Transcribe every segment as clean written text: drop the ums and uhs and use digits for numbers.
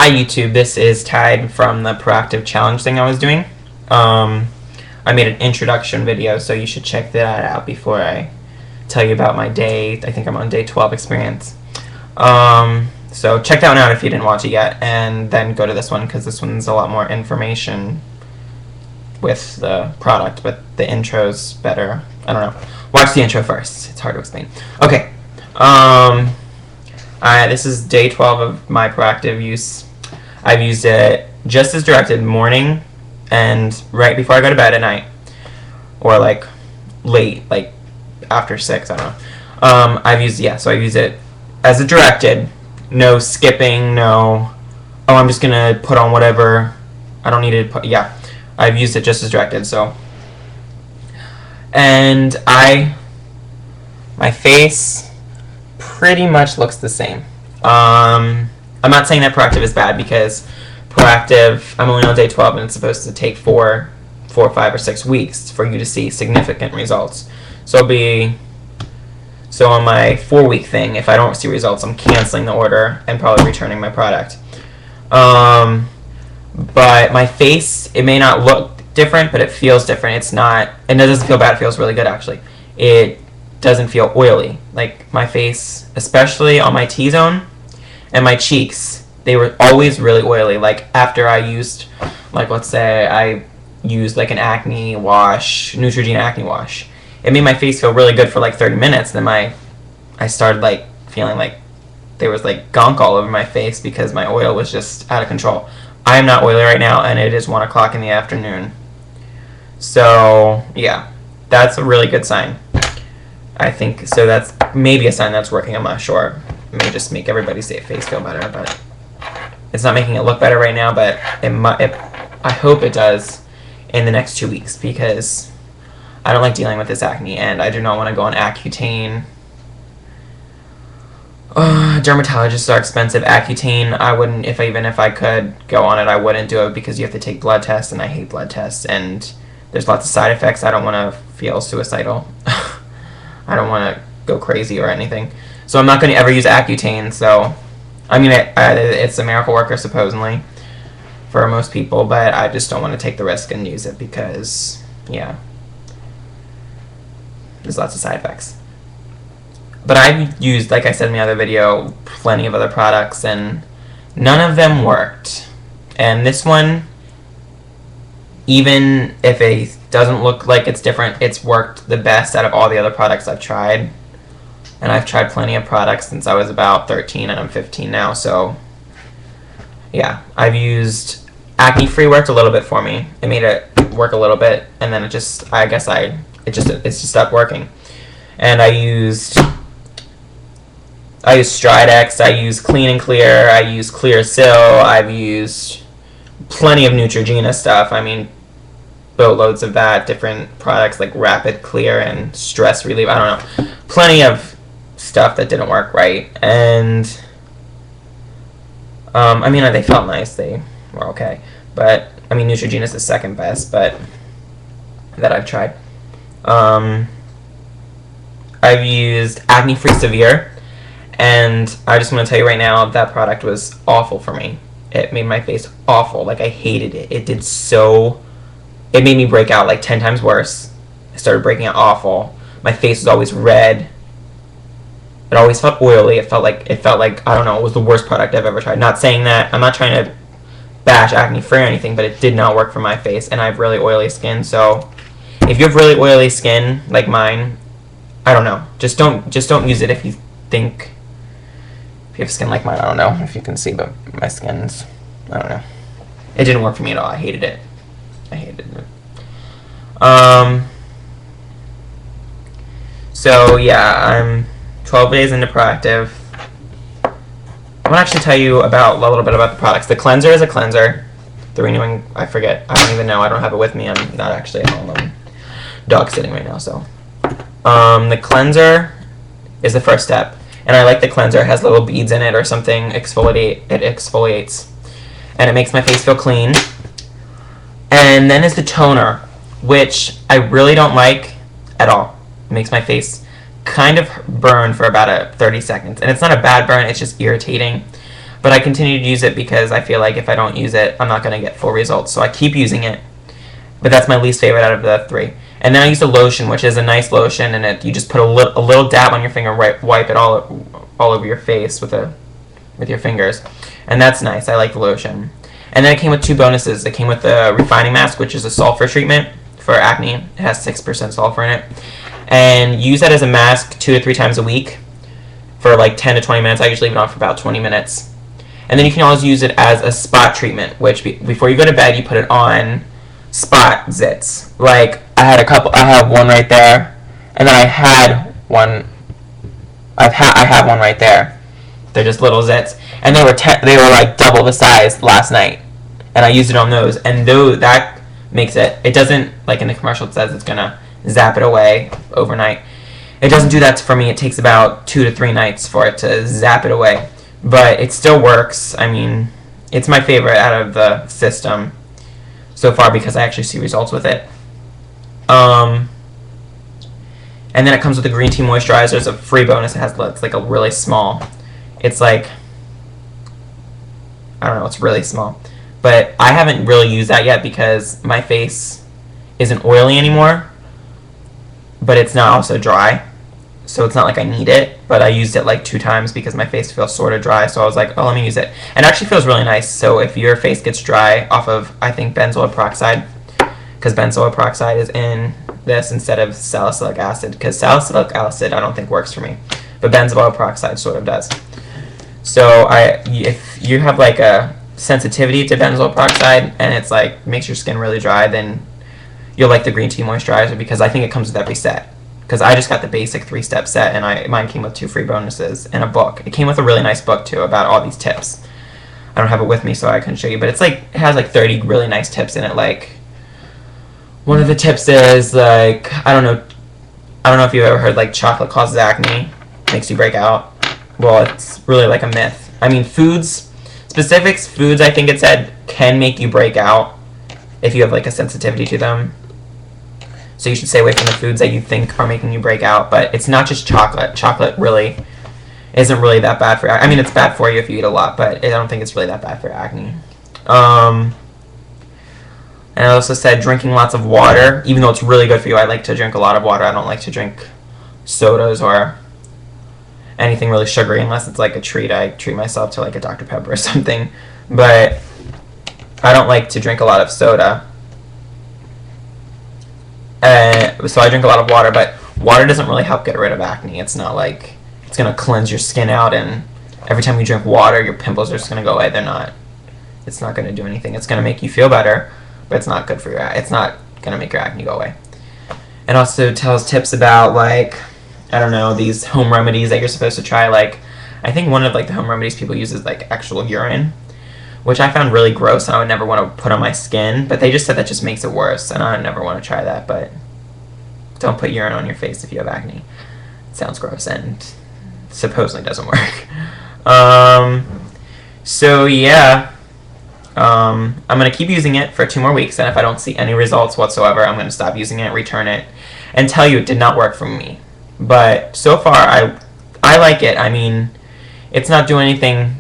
Hi YouTube, this is Tide from the ProActivChallenge thing I was doing. I made an introduction video, so you should check that out before I tell you about my day. I think I'm on day 12 experience. So check that one out if you didn't watch it yet, and then go to this one because this one's a lot more information with the product, but the intro's better. I don't know. Watch the intro first. It's hard to explain. Okay. This is day 12 of my ProActiv use. I've used it just as directed, morning and right before I go to bed at night, or like late, like after 6, I don't know. I use it as a directed, no skipping, no, oh, I'm just gonna put on whatever, I don't need to put, yeah, I've used it just as directed, so. And my face pretty much looks the same. I'm not saying that ProActiv is bad, because ProActiv, I'm only on day 12 and it's supposed to take 4, 5, or 6 weeks for you to see significant results. So on my 4-week thing, if I don't see results, I'm canceling the order and probably returning my product. But my face, it may not look different, but it feels different. It doesn't feel bad, it feels really good actually. It doesn't feel oily. Like my face, especially on my T-zone and my cheeks, they were always really oily. Like after I used, like let's say I used like an acne wash, Neutrogena acne wash, it made my face feel really good for like 30 minutes. Then I started like feeling like there was like gunk all over my face because my oil was just out of control. I am not oily right now, and it is 1 o'clock in the afternoon. So yeah, that's a really good sign. I think so. That's maybe a sign that's working. I'm not sure. It may just make everybody's face feel better, but it's not making it look better right now. But I hope it does in the next 2 weeks, because I don't like dealing with this acne, and I do not want to go on Accutane. Dermatologists are expensive. Accutane, I wouldn't, even if I could go on it, I wouldn't do it because you have to take blood tests, and I hate blood tests, and there's lots of side effects. I don't want to feel suicidal. I don't want to go crazy or anything. So I'm not going to ever use Accutane. So, I mean, it's a miracle worker supposedly for most people, but I just don't want to take the risk and use it because, yeah, there's lots of side effects. But I've used, like I said in the other video, plenty of other products, and none of them worked. And this one, even if it doesn't look like it's different, it's worked the best out of all the other products I've tried. And I've tried plenty of products since I was about 13, and I'm 15 now, so yeah. I've used Acne Free, worked a little bit for me. It made it work a little bit, and then it just stopped working. And I used Stridex, I used Clean and Clear, I used Clear Sil, I've used plenty of Neutrogena stuff. I mean, boatloads of that, different products like Rapid Clear and Stress Relief, I don't know. Plenty of stuff that didn't work right, and I mean, they felt nice, they were okay, but I mean, Neutrogena is the second best, but that I've tried. I've used Acne Free Severe, and I just want to tell you right now, that product was awful for me. It made my face awful. Like, I hated it. It made me break out like 10 times worse. I started breaking out awful. My face was always red. It always felt oily. It felt like, I don't know, it was the worst product I've ever tried. Not saying that, I'm not trying to bash Acne Free or anything, but it did not work for my face, and I have really oily skin, so if you have really oily skin like mine, I don't know, just don't use it if you have skin like mine. I don't know if you can see, but my skin's, I don't know. It didn't work for me at all. I hated it. So yeah, I'm 12 days into ProActiv. I want to actually tell you a little bit about the products. The cleanser is a cleanser. The renewing, I forget. I don't even know. I don't have it with me. I'm not actually at home. I'm dog sitting right now, so. The cleanser is the first step. And I like the cleanser. It has little beads in it or something. It exfoliates. And it makes my face feel clean. And then is the toner, which I really don't like at all. It makes my face kind of burn for about 30 seconds. And it's not a bad burn, it's just irritating. But I continue to use it because I feel like if I don't use it, I'm not going to get full results. So I keep using it. But that's my least favorite out of the 3. And then I use the lotion, which is a nice lotion, and you just put a little dab on your finger, wipe it all over your face with your fingers, and that's nice. I like the lotion. And then it came with 2 bonuses. It came with the refining mask, which is a sulfur treatment for acne. It has 6% sulfur in it, and use that as a mask 2 to 3 times a week for like 10 to 20 minutes. I usually leave it on for about 20 minutes. And then you can always use it as a spot treatment, which before you go to bed, you put it on spot zits. Like I have one right there, and then I have one right there. They're just little zits, and they were like double the size last night, and I used it on those, and that makes it doesn't, like in the commercial it says it's gonna zap it away overnight. It doesn't do that for me. It takes about 2 to 3 nights for it to zap it away, but it still works. I mean, it's my favorite out of the system so far because I actually see results with it. And then it comes with a green tea moisturizer. It's a free bonus. It's like a really small. It's like, I don't know, it's really small. But I haven't really used that yet because my face isn't oily anymore, but it's not also dry. So it's not like I need it, but I used it like 2 times because my face feels sort of dry. So I was like, oh, let me use it. And it actually feels really nice. So if your face gets dry off of, I think, benzoyl peroxide, because benzoyl peroxide is in this instead of salicylic acid, because salicylic acid I don't think works for me, but benzoyl peroxide sort of does. So if you have like a sensitivity to benzoyl peroxide and it's like makes your skin really dry, then you'll like the green tea moisturizer because I think it comes with every set. Because I just got the basic 3-step set, and mine came with 2 free bonuses and a book. It came with a really nice book too about all these tips. I don't have it with me, so I couldn't show you, but it has like 30 really nice tips in it. Like one of the tips is like I don't know if you've ever heard like chocolate causes acne, makes you break out. Well, it's really like a myth. I mean, foods I think it said can make you break out if you have like a sensitivity to them. So you should stay away from the foods that you think are making you break out. But it's not just chocolate. Chocolate really isn't really that bad for acne. I mean, it's bad for you if you eat a lot, but I don't think it's really that bad for acne. And I also said drinking lots of water, even though it's really good for you. I like to drink a lot of water. I don't like to drink sodas or anything really sugary unless it's like a treat. I treat myself to like a Dr. Pepper or something. But I don't like to drink a lot of soda. So I drink a lot of water, but water doesn't really help get rid of acne. It's not like it's going to cleanse your skin out, and every time you drink water, your pimples are just going to go away. They're not. It's not going to do anything. It's going to make you feel better, but it's not good for it's not going to make your acne go away. It also tells tips about, like, I don't know, these home remedies that you're supposed to try. Like, I think one of like the home remedies people use is like actual urine, which I found really gross and I would never want to put on my skin, but they just said that just makes it worse, and I would never want to try that. But don't put urine on your face if you have acne. It sounds gross and supposedly doesn't work. So yeah, I'm going to keep using it for 2 more weeks, and if I don't see any results whatsoever, I'm going to stop using it, return it, and tell you it did not work for me. But so far, I like it. I mean, it's not doing anything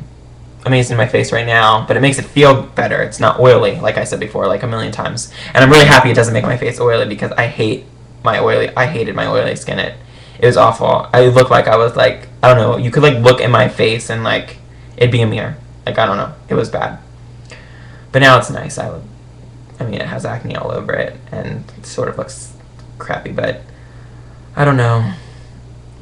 amazing in my face right now, but it makes it feel better. It's not oily, like I said before, like a million times. And I'm really happy it doesn't make my face oily because I hated my oily skin. It was awful. I looked like I was like, I don't know, you could like look in my face and like it'd be a mirror. Like, I don't know. It was bad. But now it's nice. I mean, it has acne all over it and it sort of looks crappy, but I don't know.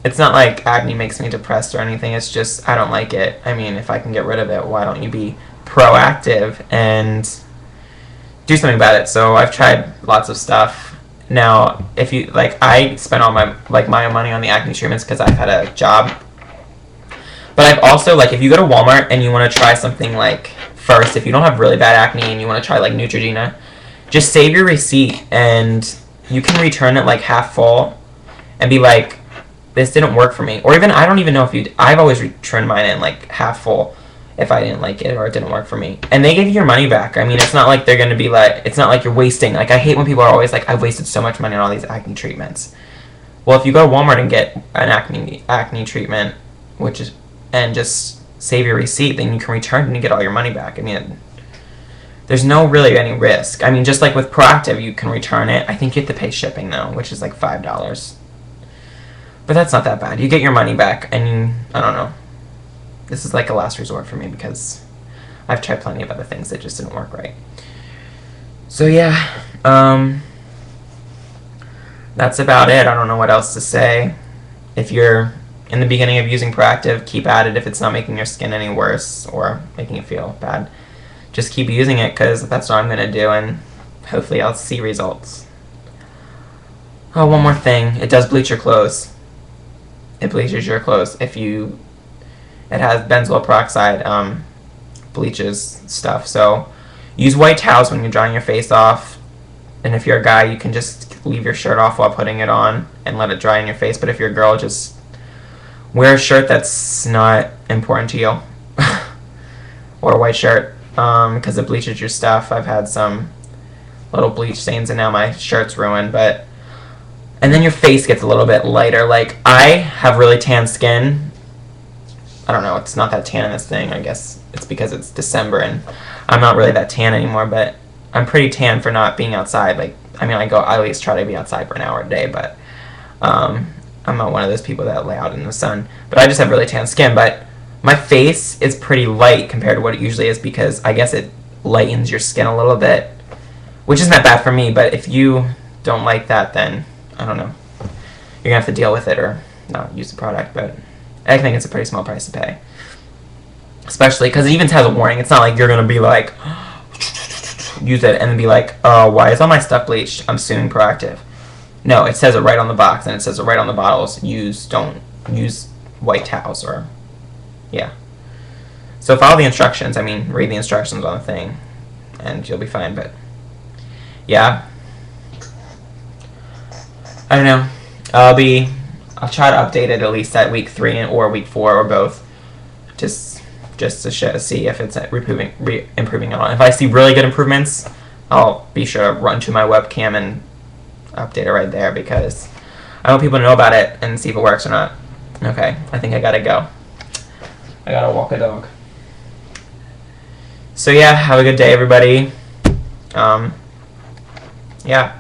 It's not like acne makes me depressed or anything. It's just I don't like it. I mean, if I can get rid of it, why don't you be proactive and do something about it? So I've tried lots of stuff. Now, if you like, I spent all my money on the acne treatments because I've had a job. But I've also, like, if you go to Walmart and you want to try something, like, first, if you don't have really bad acne and you want to try like Neutrogena, just save your receipt and you can return it like half full and be like, this didn't work for me. Or even, I don't even know if I've always returned mine in like half full if I didn't like it or it didn't work for me. And they give you your money back. I mean, it's not like they're going to be like, it's not like you're wasting. Like, I hate when people are always like, I've wasted so much money on all these acne treatments. Well, if you go to Walmart and get an acne treatment, and just save your receipt, then you can return it and you get all your money back. I mean, there's no really any risk. I mean, just like with ProActiv, you can return it. I think you have to pay shipping though, which is like $5. But that's not that bad. You get your money back, and I don't know. This is like a last resort for me because I've tried plenty of other things that just didn't work right. So yeah, that's about it. I don't know what else to say. If you're in the beginning of using ProActiv, keep at it if it's not making your skin any worse or making it feel bad. Just keep using it because that's what I'm going to do, and hopefully I'll see results. Oh, one more thing. It does bleach your clothes. It bleaches your clothes. It has benzoyl peroxide, bleaches stuff. So use white towels when you're drying your face off. And if you're a guy, you can just leave your shirt off while putting it on and let it dry in your face. But if you're a girl, just wear a shirt that's not important to you. Or a white shirt, because it bleaches your stuff. I've had some little bleach stains and now my shirt's ruined, but and then your face gets a little bit lighter. Like, I have really tan skin. I don't know, it's not that tan in this thing. I guess it's because it's December and I'm not really that tan anymore, but I'm pretty tan for not being outside. Like, I mean, I at least try to be outside for an hour a day, but I'm not one of those people that lay out in the sun. But I just have really tan skin, but my face is pretty light compared to what it usually is because I guess it lightens your skin a little bit, which isn't that bad for me, but if you don't like that, then I don't know. You're going to have to deal with it or not use the product, but I think it's a pretty small price to pay. Especially because it even has a warning. It's not like you're going to be like, use it and then be like, oh, why is all my stuff bleached? I'm suing ProActiv. No, it says it right on the box and it says it right on the bottles. Don't use white towels or, yeah. So follow the instructions. I mean, read the instructions on the thing and you'll be fine, but yeah. I don't know. I'll try to update it at least at week 3 or week 4 or both, just to see if it's improving at all. If I see really good improvements, I'll be sure to run to my webcam and update it right there because I want people to know about it and see if it works or not. Okay, I think I gotta go. I gotta walk a dog. So yeah, have a good day, everybody. Yeah.